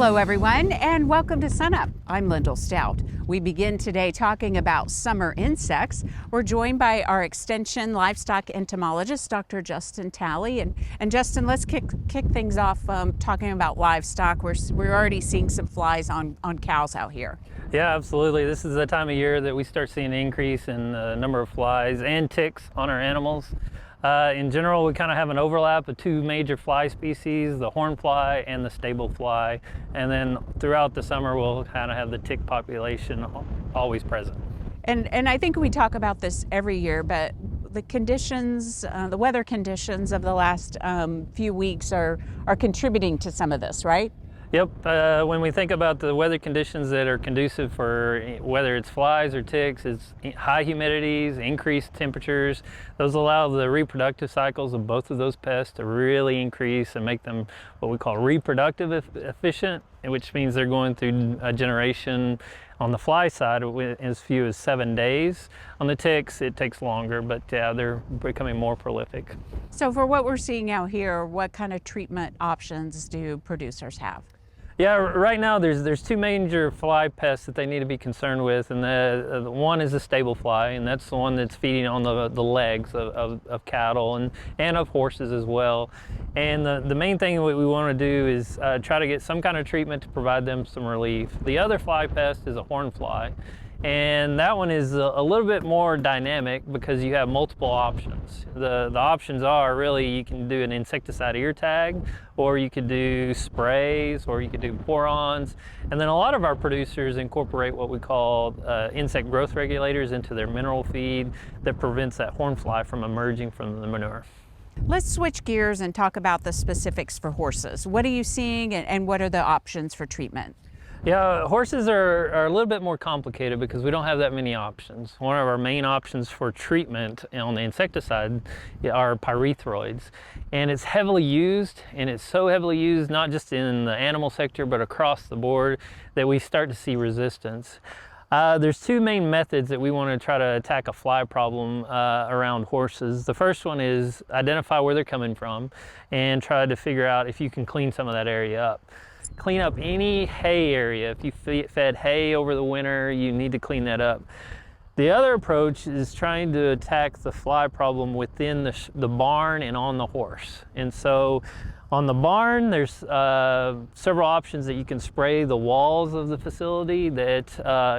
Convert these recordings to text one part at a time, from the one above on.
Hello everyone and welcome to SUNUP. I'm Lyndall Stout. We begin today talking about summer insects. We're joined by our extension livestock entomologist, Dr. Justin Talley. And Justin, let's kick things off talking about livestock. We're already seeing some flies on cows out here. Yeah, absolutely. This is the time of year that we start seeing an increase in the number of flies and ticks on our animals. In general, we kind of have an overlap of two major fly species, the horn fly and the stable fly. And then throughout the summer, we'll kind of have the tick population always present. And I think we talk about this every year, but the conditions, the weather conditions of the last few weeks are contributing to some of this, right? Yep, when we think about the weather conditions that are conducive for whether it's flies or ticks, it's high humidities, increased temperatures. Those allow the reproductive cycles of both of those pests to really increase and make them what we call reproductive efficient, which means they're going through a generation on the fly side as few as 7 days. On the ticks, it takes longer, but yeah, they're becoming more prolific. So for what we're seeing out here, what kind of treatment options do producers have? Yeah, right now there's two major fly pests that they need to be concerned with, and the one is the stable fly, and that's the one that's feeding on the legs of cattle and of horses as well. And the main thing what we want to do is try to get some kind of treatment to provide them some relief. The other fly pest is a horn fly, and that one is a little bit more dynamic because you have multiple options. The options are really you can do an insecticide ear tag, or you could do sprays, or you could do pour-ons. And then a lot of our producers incorporate what we call insect growth regulators into their mineral feed that prevents that horn fly from emerging from the manure. Let's switch gears and talk about the specifics for horses. What are you seeing and what are the options for treatment? Yeah, horses are a little bit more complicated because we don't have that many options. One of our main options for treatment on the insecticide are pyrethroids. And it's heavily used, and it's so heavily used not just in the animal sector but across the board that we start to see resistance. There's two main methods that we want to try to attack a fly problem around horses. The first one is identify where they're coming from and try to figure out if you can clean some of that area up. Clean up any hay area. If you fed hay over the winter, you need to clean that up. The other approach is trying to attack the fly problem within the barn and on the horse. And so on the barn, there's several options that you can spray the walls of the facility that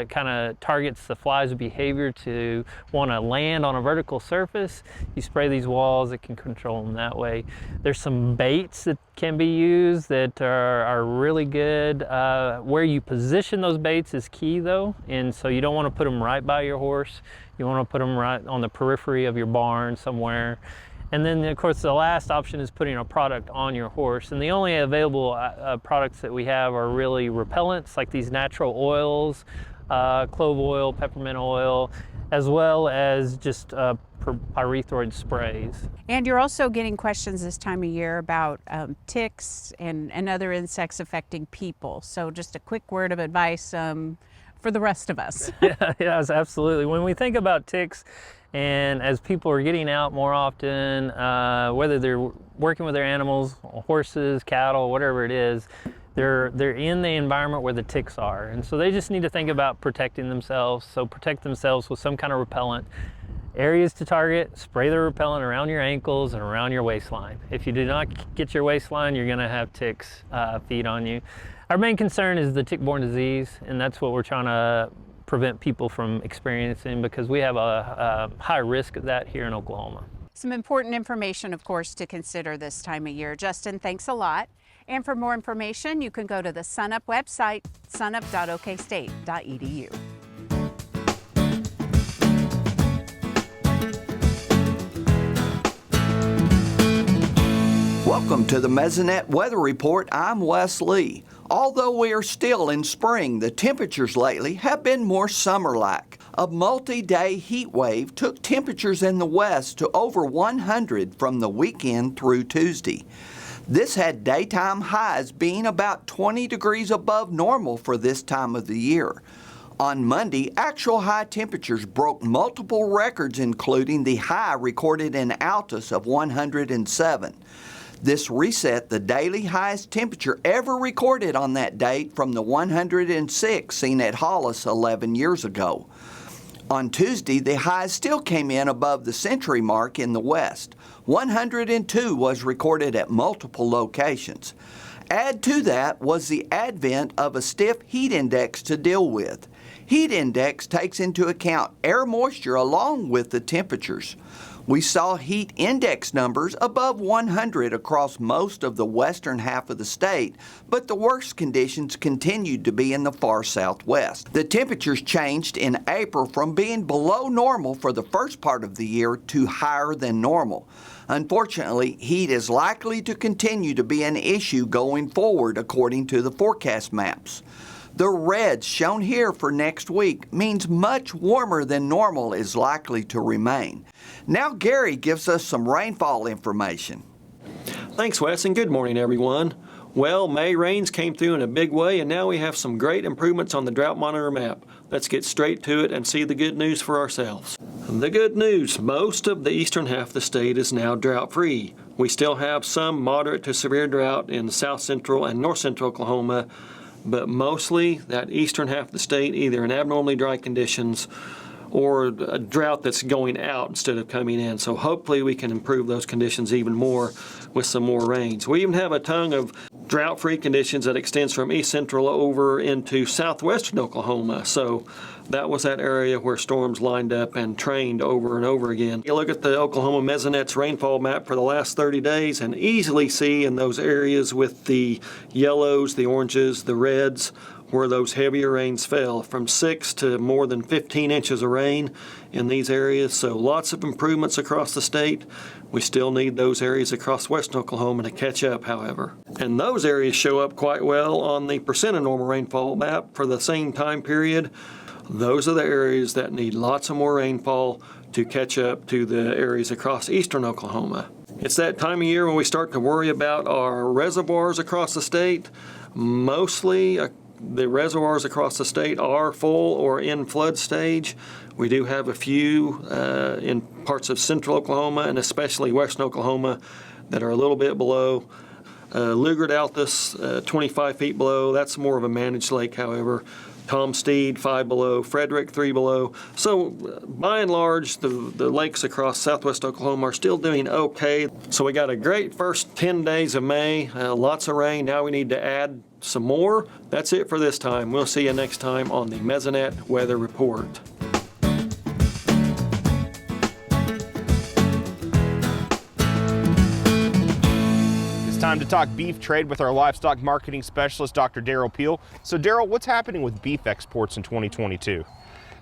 kind of targets the fly's behavior to want to land on a vertical surface. You spray these walls, it can control them that way. There's some baits that can be used that are really good. Where you position those baits is key though, and so you don't want to put them right by your horse. You want to put them right on the periphery of your barn somewhere. And then, of course, the last option is putting a product on your horse. And the only available products that we have are really repellents, like these natural oils, clove oil, peppermint oil, as well as just pyrethroid sprays. And you're also getting questions this time of year about ticks and other insects affecting people. So just a quick word of advice for the rest of us. Yes, absolutely. When we think about ticks, and as people are getting out more often, whether they're working with their animals, horses, cattle, whatever it is, they're in the environment where the ticks are. And so they just need to think about protecting themselves. So protect themselves with some kind of repellent. Areas to target, spray the repellent around your ankles and around your waistline. If you do not get your waistline, you're gonna have ticks feed on you. Our main concern is the tick-borne disease, and that's what we're trying to prevent people from experiencing because we have a high risk of that here in Oklahoma. Some important information, of course, to consider this time of year. Justin, thanks a lot. And for more information, you can go to the SUNUP website, sunup.okstate.edu. Welcome to the Mesonet Weather Report. I'm Wes Lee. Although we are still in spring, the temperatures lately have been more summer-like. A multi-day heat wave took temperatures in the west to over 100 from the weekend through Tuesday. This had daytime highs being about 20 degrees above normal for this time of the year. On Monday, actual high temperatures broke multiple records, including the high recorded in Altus of 107. This reset the daily highest temperature ever recorded on that date from the 106 seen at Hollis 11 years ago. On Tuesday, the highs still came in above the century mark in the west. 102 was recorded at multiple locations. Add to that was the advent of a stiff heat index to deal with. Heat index takes into account air moisture along with the temperatures. We saw heat index numbers above 100 across most of the western half of the state, but the worst conditions continued to be in the far southwest. The temperatures changed in April from being below normal for the first part of the year to higher than normal. Unfortunately, heat is likely to continue to be an issue going forward according to the forecast maps. The reds shown here for next week means much warmer than normal is likely to remain. Now Gary gives us some rainfall information. Thanks, Wes, and good morning, everyone. Well, May rains came through in a big way, and now we have some great improvements on the drought monitor map. Let's get straight to it and see the good news for ourselves. The good news, most of the eastern half of the state is now drought-free. We still have some moderate to severe drought in south central and north central Oklahoma, but mostly that eastern half of the state either in abnormally dry conditions or a drought that's going out instead of coming in. So hopefully we can improve those conditions even more with some more rains. We even have a tongue of drought-free conditions that extends from east central over into southwestern Oklahoma. So that was that area where storms lined up and trained over and over again. You look at the Oklahoma Mesonet's rainfall map for the last 30 days and easily see in those areas with the yellows, the oranges, the reds, where those heavier rains fell, from 6 to more than 15 inches of rain in these areas. So lots of improvements across the state. We still need those areas across western Oklahoma to catch up, however. And those areas show up quite well on the percent of normal rainfall map for the same time period. Those are the areas that need lots of more rainfall to catch up to the areas across eastern Oklahoma. It's that time of year when we start to worry about our reservoirs across the state. Mostly the reservoirs across the state are full or in flood stage. We do have a few in parts of central Oklahoma and especially western Oklahoma that are a little bit below. Lugard Altus, 25 feet below. That's more of a managed lake, however. Tom Steed, 5 below. Frederick, 3 below. So by and large, the lakes across southwest Oklahoma are still doing okay. So we got a great first 10 days of May, lots of rain. Now we need to add some more. That's it for this time. We'll see you next time on the Mesonet Weather Report. Time to talk beef trade with our livestock marketing specialist, Dr. Derrell Peel. So Derrell, what's happening with beef exports in 2022?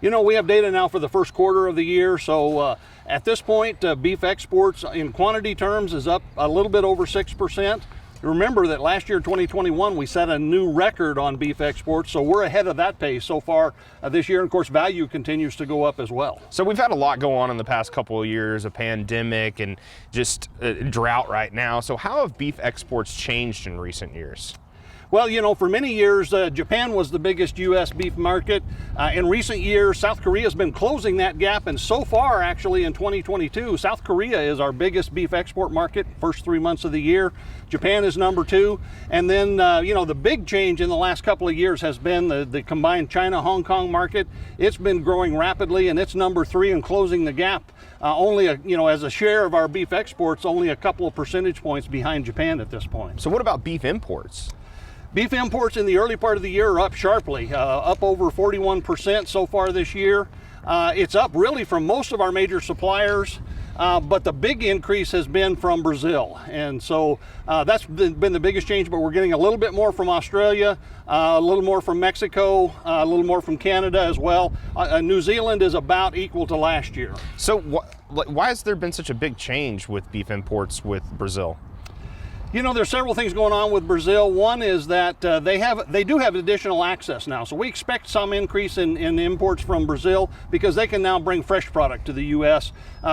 You know, we have data now for the first quarter of the year, so at this point, beef exports in quantity terms is up a little bit over 6%. Remember that last year, 2021, we set a new record on beef exports, so we're ahead of that pace so far this year. And of course, value continues to go up as well. So we've had a lot go on in the past couple of years, a pandemic and just drought right now. So how have beef exports changed in recent years? Well, you know, for many years, Japan was the biggest U.S. beef market. In recent years, South Korea has been closing that gap, and so far, actually, in 2022, South Korea is our biggest beef export market, first 3 months of the year. Japan is number 2. And then, you know, the big change in the last couple of years has been the combined China-Hong Kong market. It's been growing rapidly, and it's number 3 and closing the gap. You know, as a share of our beef exports, only a couple of percentage points behind Japan at this point. So what about beef imports? Beef imports in the early part of the year are up sharply, up over 41% so far this year. It's up really from most of our major suppliers, but the big increase has been from Brazil. And so that's been the biggest change, but we're getting a little bit more from Australia, a little more from Mexico, a little more from Canada as well. New Zealand is about equal to last year. So why has there been such a big change with beef imports with Brazil? You know, there's several things going on with Brazil. One is that they do have additional access now. So we expect some increase in imports from Brazil because they can now bring fresh product to the U.S.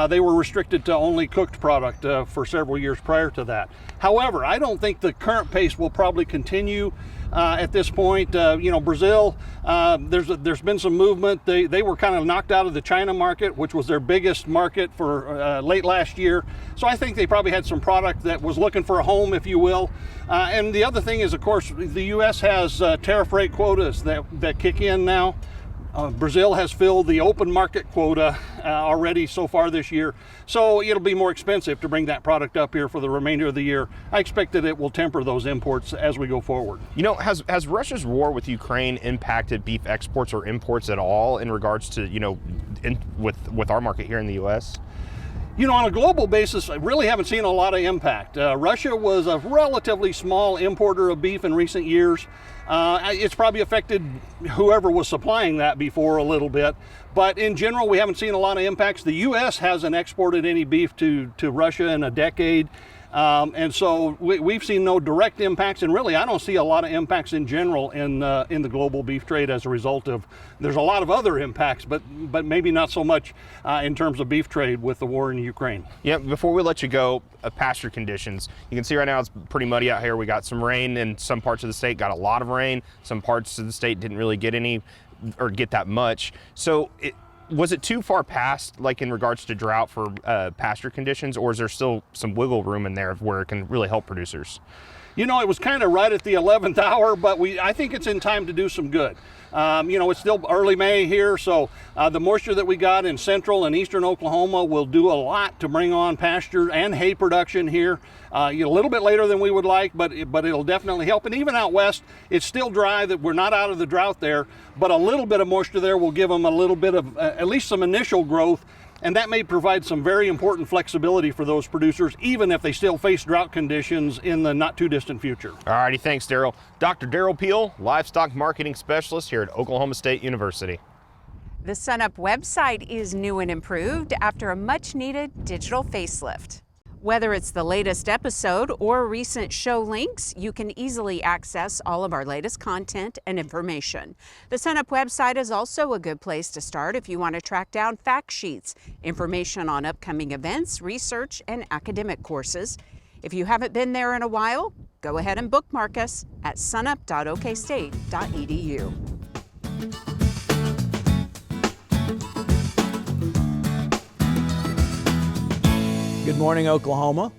They were restricted to only cooked product for several years prior to that. However, I don't think the current pace will probably continue. at this point. Brazil, there's been some movement. They were kind of knocked out of the China market, which was their biggest market for late last year. So I think they probably had some product that was looking for a home, if you will. And the other thing is, of course, the U.S. has tariff rate quotas that kick in now. Brazil has filled the open market quota already so far this year, so it'll be more expensive to bring that product up here for the remainder of the year. I expect that it will temper those imports as we go forward. Has Russia's war with Ukraine impacted beef exports or imports at all in regards to, with our market here in the U.S.? On a global basis, I really haven't seen a lot of impact. Russia was a relatively small importer of beef in recent years. It's probably affected whoever was supplying that before a little bit. But in general, we haven't seen a lot of impacts. The U.S. hasn't exported any beef to Russia in a decade. And so we've seen no direct impacts, and really I don't see a lot of impacts in general in the global beef trade as a result of, there's a lot of other impacts, but maybe not so much in terms of beef trade with the war in Ukraine. Yeah, before we let you go, pasture conditions. You can see right now it's pretty muddy out here. We got some rain in some parts of the state, got a lot of rain. Some parts of the state didn't really get any or get that much. So was it too far past, like in regards to drought for pasture conditions, or is there still some wiggle room in there where it can really help producers? It was kind of right at the 11th hour, but I think it's in time to do some good. It's still early May here, so the moisture that we got in central and eastern Oklahoma will do a lot to bring on pasture and hay production here. A little bit later than we would like, but it'll definitely help. And even out west, it's still dry, that we're not out of the drought there, but a little bit of moisture there will give them a little bit of at least some initial growth. And that may provide some very important flexibility for those producers, even if they still face drought conditions in the not too distant future. All righty, thanks, Derrell. Dr. Derrell Peel, livestock marketing specialist here at Oklahoma State University. The SUNUP website is new and improved after a much-needed digital facelift. Whether it's the latest episode or recent show links, you can easily access all of our latest content and information. The SUNUP website is also a good place to start if you want to track down fact sheets, information on upcoming events, research, and academic courses. If you haven't been there in a while, go ahead and bookmark us at sunup.okstate.edu. Good morning, Oklahoma.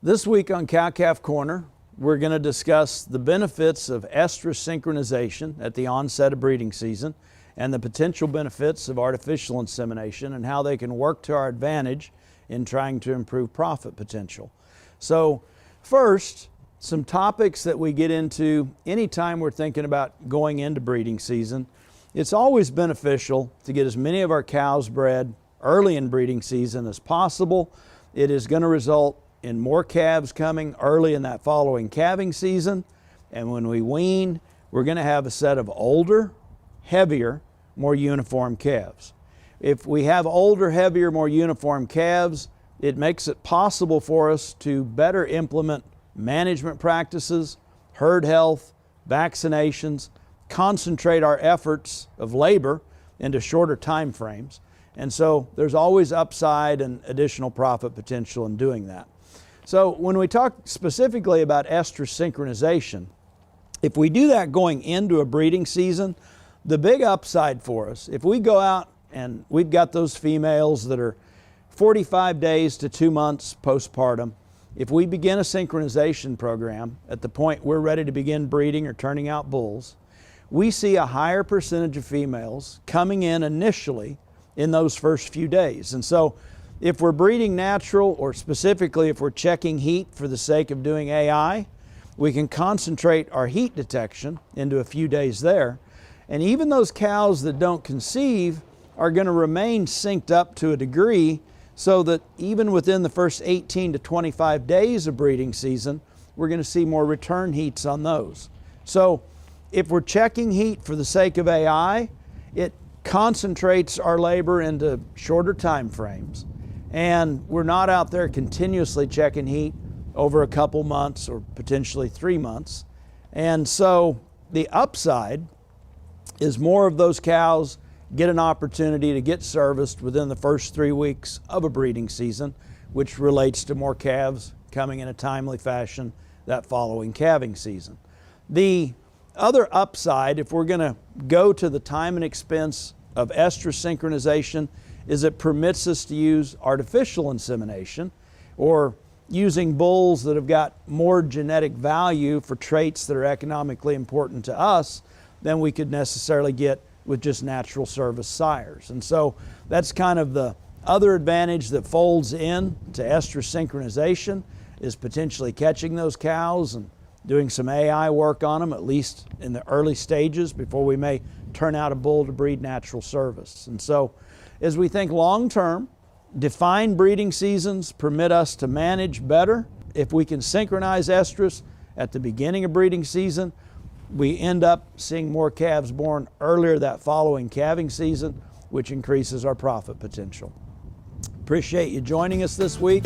This week on Cow-Calf Corner, we're going to discuss the benefits of estrous synchronization at the onset of breeding season and the potential benefits of artificial insemination and how they can work to our advantage in trying to improve profit potential. So first, some topics that we get into anytime we're thinking about going into breeding season. It's always beneficial to get as many of our cows bred early in breeding season as possible. It is going to result in more calves coming early in that following calving season. And when we wean, we're going to have a set of older, heavier, more uniform calves. If we have older, heavier, more uniform calves, it makes it possible for us to better implement management practices, herd health, vaccinations, concentrate our efforts of labor into shorter time frames. And so there's always upside and additional profit potential in doing that. So when we talk specifically about estrous synchronization, if we do that going into a breeding season, the big upside for us, if we go out and we've got those females that are 45 days to 2 months postpartum, if we begin a synchronization program at the point we're ready to begin breeding or turning out bulls, we see a higher percentage of females coming in initially in those first few days. And so if we're breeding natural, or specifically if we're checking heat for the sake of doing AI, we can concentrate our heat detection into a few days there. And even those cows that don't conceive are going to remain synced up to a degree so that even within the first 18 to 25 days of breeding season, we're going to see more return heats on those. So if we're checking heat for the sake of AI, it concentrates our labor into shorter time frames, and we're not out there continuously checking heat over a couple months or potentially 3 months. And so the upside is more of those cows get an opportunity to get serviced within the first 3 weeks of a breeding season, which relates to more calves coming in a timely fashion that following calving season. The other upside, if we're going to go to the time and expense of estrous synchronization, is it permits us to use artificial insemination, or using bulls that have got more genetic value for traits that are economically important to us than we could necessarily get with just natural service sires. And so that's kind of the other advantage that folds in to estrous synchronization, is potentially catching those cows and doing some AI work on them, at least in the early stages before we may turn out a bull to breed natural service. And so as we think long term, defined breeding seasons permit us to manage better. If we can synchronize estrus at the beginning of breeding season, we end up seeing more calves born earlier that following calving season, which increases our profit potential. Appreciate you joining us this week.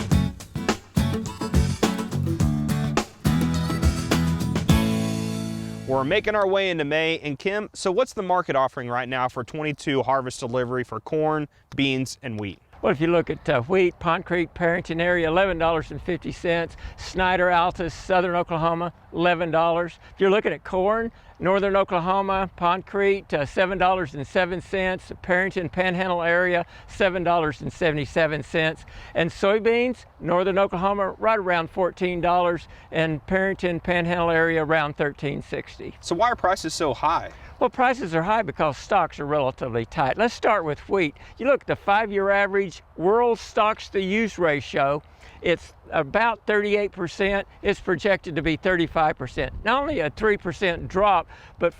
We're making our way into May, and Kim, so what's the market offering right now for 22 harvest delivery for corn, beans, and wheat? Well, if you look at wheat, Pond Creek, Parrington area, $11.50. Snyder, Altus, Southern Oklahoma, $11. If you're looking at corn, Northern Oklahoma, Pond Creek, $7.07. Parrington, Panhandle area, $7.77. And soybeans, Northern Oklahoma, right around $14. And Parrington, Panhandle area, around $13.60. So why are prices so high? Well, prices are high because stocks are relatively tight. Let's start with wheat. You look at the 5-year average world stocks to use ratio, it's about 38%. It's projected to be 35%. Not only a 3% drop, but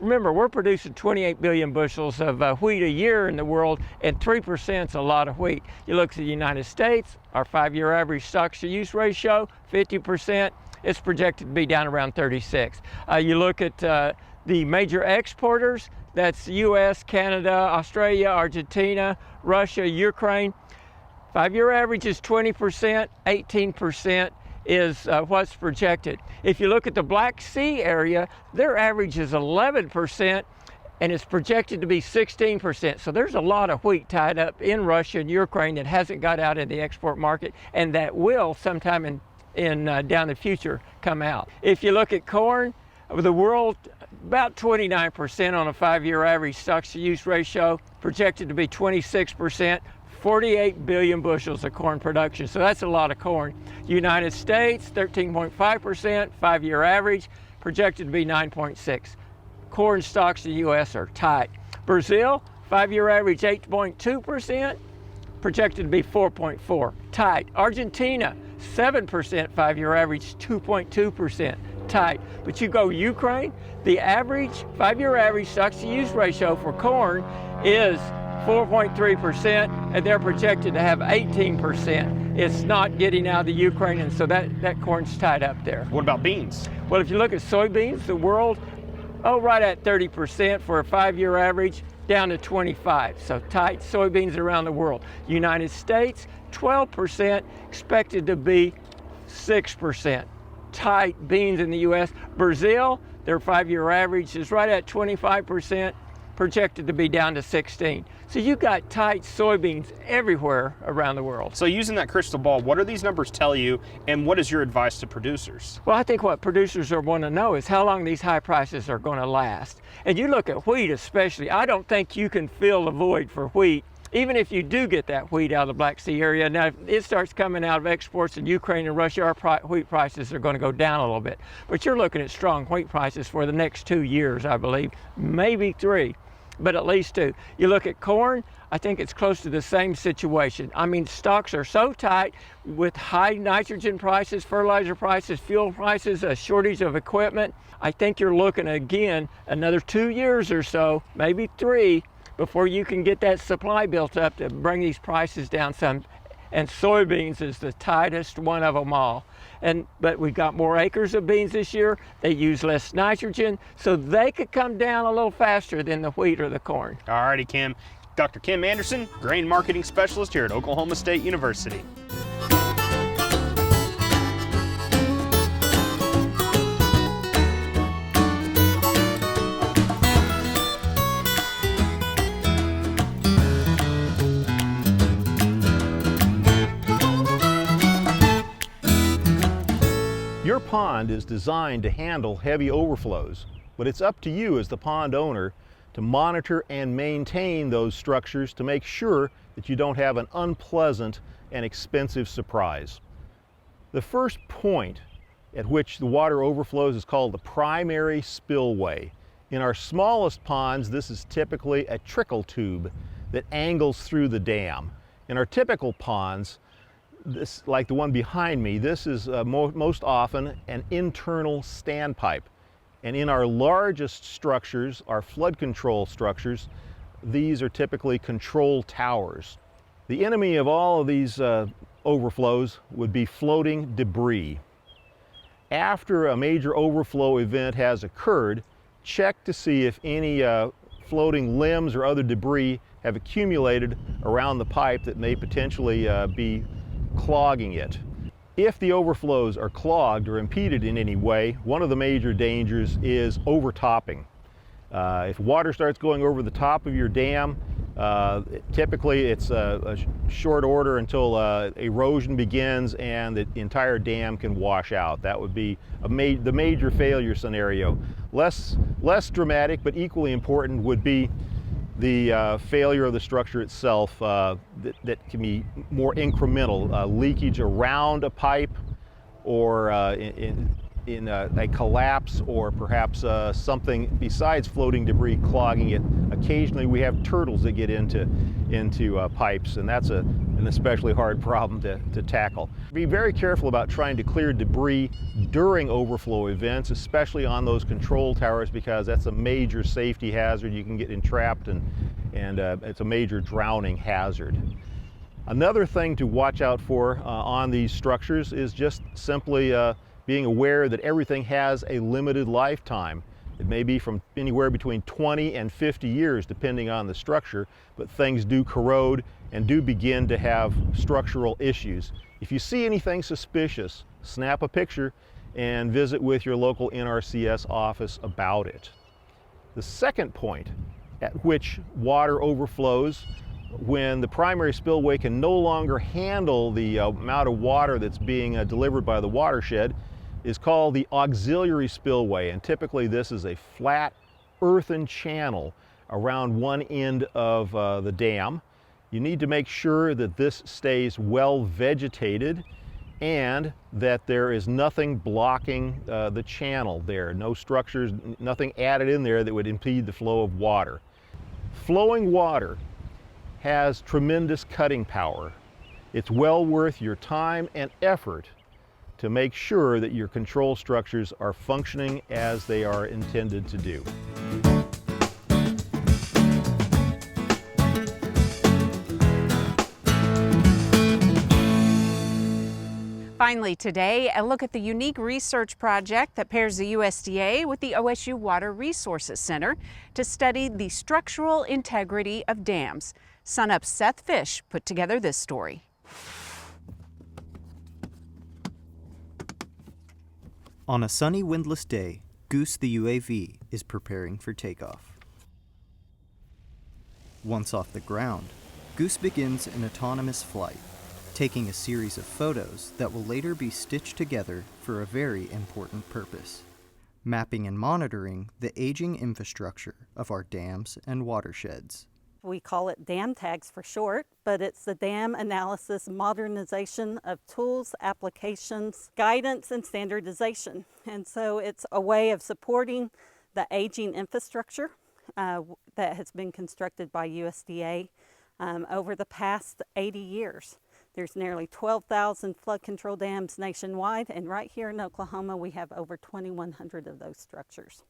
remember, we're producing 28 billion bushels of wheat a year in the world, and 3% is a lot of wheat. You look at the United States, our 5-year average stocks to use ratio, 50%. It's projected to be down around 36. You look at the major exporters, that's US, Canada, Australia, Argentina, Russia, Ukraine. 5-year average is 20%, 18% is what's projected. If you look at the Black Sea area, their average is 11%, and it's projected to be 16%. So there's a lot of wheat tied up in Russia and Ukraine that hasn't got out in the export market, and that will sometime in down the future come out. If you look at corn, the world, about 29% on a 5-year average stocks to use ratio, projected to be 26%, 48 billion bushels of corn production. So that's a lot of corn. United States, 13.5%, 5-year average, projected to be 9.6. Corn stocks to the US are tight. Brazil, 5-year average 8.2%, projected to be 4.4, tight. Argentina, 7%, 5-year average 2.2%. tight. But you go Ukraine, the average 5-year average stocks to use ratio for corn is 4.3%, and they're projected to have 18%. It's not getting out of the Ukraine, and so that corn's tied up there. What about beans? Well, if you look at soybeans, the world, right at 30% for a 5-year average, down to 25. So tight soybeans around the world. United States, 12%, expected to be 6%. Tight beans in the US. Brazil, their 5-year average is right at 25%, projected to be down to 16. So you've got tight soybeans everywhere around the world. So using that crystal ball, what do these numbers tell you, and what is your advice to producers? Well, I think what producers want to know is how long these high prices are going to last. And you look at wheat especially, I don't think you can fill the void for wheat. Even if you do get that wheat out of the Black Sea area, now if it starts coming out of exports in Ukraine and Russia, our wheat prices are going to go down a little bit. But you're looking at strong wheat prices for the next 2 years, I believe, maybe 3, but at least 2. You look at corn, I think it's close to the same situation. I mean, stocks are so tight with high nitrogen prices, fertilizer prices, fuel prices, a shortage of equipment. I think you're looking again another 2 years or so, maybe 3, before you can get that supply built up to bring these prices down some. And soybeans is the tightest one of them all. But we've got more acres of beans this year. They use less nitrogen, so they could come down a little faster than the wheat or the corn. All righty, Kim. Dr. Kim Anderson, Grain Marketing Specialist here at Oklahoma State University. Your pond is designed to handle heavy overflows. but it's up to you as the pond owner to monitor and maintain those structures to make sure that you don't have an unpleasant and expensive surprise. The first point at which the water overflows is called the primary spillway. In our smallest ponds, this is typically a trickle tube that angles through the dam. In our typical ponds, this, like the one behind me, this is most often an internal standpipe. And in our largest structures, our flood control structures, these are typically control towers. The enemy of all of these overflows would be floating debris. After a major overflow event has occurred, check to see if any floating limbs or other debris have accumulated around the pipe that may potentially be clogging it. If the overflows are clogged or impeded in any way, one of the major dangers is overtopping. If water starts going over the top of your dam, typically it's a short order until erosion begins and the entire dam can wash out. That would be the major failure scenario. Less dramatic but equally important would be the failure of the structure itself that can be more incremental, leakage around a pipe or in a collapse or perhaps something besides floating debris clogging it. Occasionally we have turtles that get into pipes, and that's an especially hard problem to tackle. Be very careful about trying to clear debris during overflow events, especially on those control towers, because that's a major safety hazard. You can get entrapped and it's a major drowning hazard. Another thing to watch out for on these structures is just simply being aware that everything has a limited lifetime. It may be from anywhere between 20 and 50 years depending on the structure, but things do corrode and do begin to have structural issues. If you see anything suspicious, snap a picture and visit with your local NRCS office about it. The second point at which water overflows, when the primary spillway can no longer handle the amount of water that's being delivered by the watershed, is called the auxiliary spillway, and typically this is a flat earthen channel around one end of the dam. You need to make sure that this stays well vegetated and that there is nothing blocking the channel there. No structures, nothing added in there that would impede the flow of water. Flowing water has tremendous cutting power. It's well worth your time and effort to make sure that your control structures are functioning as they are intended to do. Finally today, a look at the unique research project that pairs the USDA with the OSU Water Resources Center to study the structural integrity of dams. SUNUP's Seth Fish put together this story. On a sunny, windless day, Goose the UAV is preparing for takeoff. Once off the ground, Goose begins an autonomous flight, taking a series of photos that will later be stitched together for a very important purpose: mapping and monitoring the aging infrastructure of our dams and watersheds. We call it dam tags for short, but it's the dam analysis modernization of tools, applications, guidance, and standardization. And so it's a way of supporting the aging infrastructure that has been constructed by USDA over the past 80 years. There's nearly 12,000 flood control dams nationwide, and right here in Oklahoma we have over 2,100 of those structures.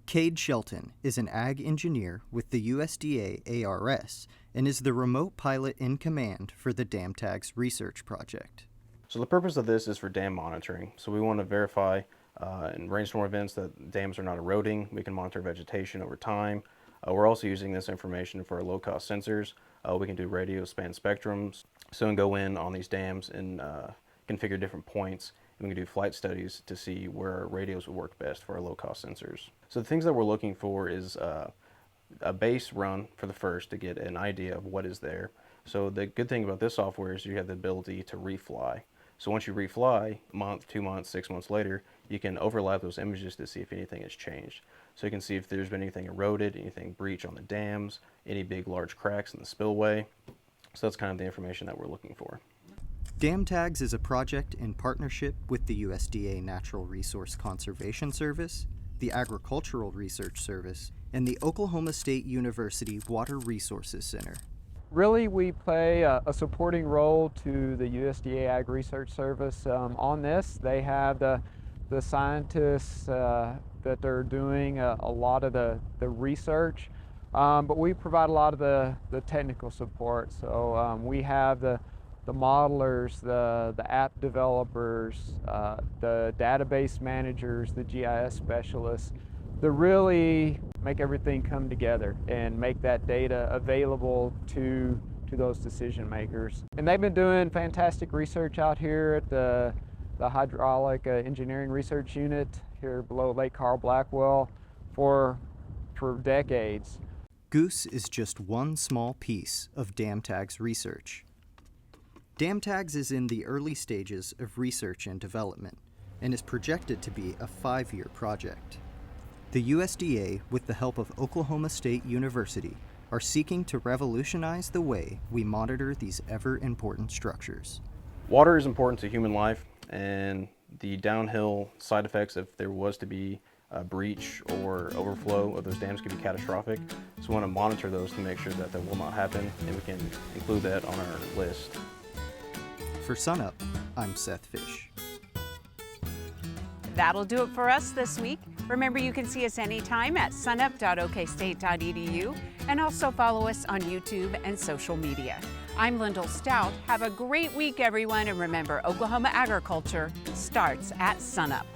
Cade Shelton is an ag engineer with the USDA ARS and is the remote pilot in command for the Dam Tags research project. So the purpose of this is for dam monitoring. So we want to verify in rainstorm events that dams are not eroding. We can monitor vegetation over time. We're also using this information for our low-cost sensors. We can do radio span spectrums. So we can go in on these dams and configure different points. And we can do flight studies to see where our radios would work best for our low-cost sensors. So the things that we're looking for is a base run for the first to get an idea of what is there. So the good thing about this software is you have the ability to refly. So once you refly, a month, 2 months, 6 months later, you can overlap those images to see if anything has changed. So you can see if there's been anything eroded, anything breached on the dams, any big large cracks in the spillway. So that's kind of the information that we're looking for. Dam Tags is a project in partnership with the USDA Natural Resource Conservation Service, the Agricultural Research Service, and the Oklahoma State University Water Resources Center. Really, we play a supporting role to the USDA Ag Research Service on this. They have the scientists that they're doing a lot of the research, but we provide a lot of the technical support. So we have the modelers, the app developers, the database managers, the GIS specialists, that really make everything come together and make that data available to those decision makers. And they've been doing fantastic research out here at the Hydraulic Engineering Research Unit here below Lake Carl Blackwell for decades. Goose is just one small piece of Dam Tags research. Dam Tags is in the early stages of research and development and is projected to be a 5-year project. The USDA, with the help of Oklahoma State University, are seeking to revolutionize the way we monitor these ever-important structures. Water is important to human life, and the downhill side effects, if there was to be a breach or overflow of those dams, could be catastrophic. So we want to monitor those to make sure that that will not happen, and we can include that on our list. For SUNUP, I'm Seth Fish. That'll do it for us this week. Remember, you can see us anytime at sunup.okstate.edu and also follow us on YouTube and social media. I'm Lyndall Stout. Have a great week, everyone, and remember, Oklahoma agriculture starts at sunup.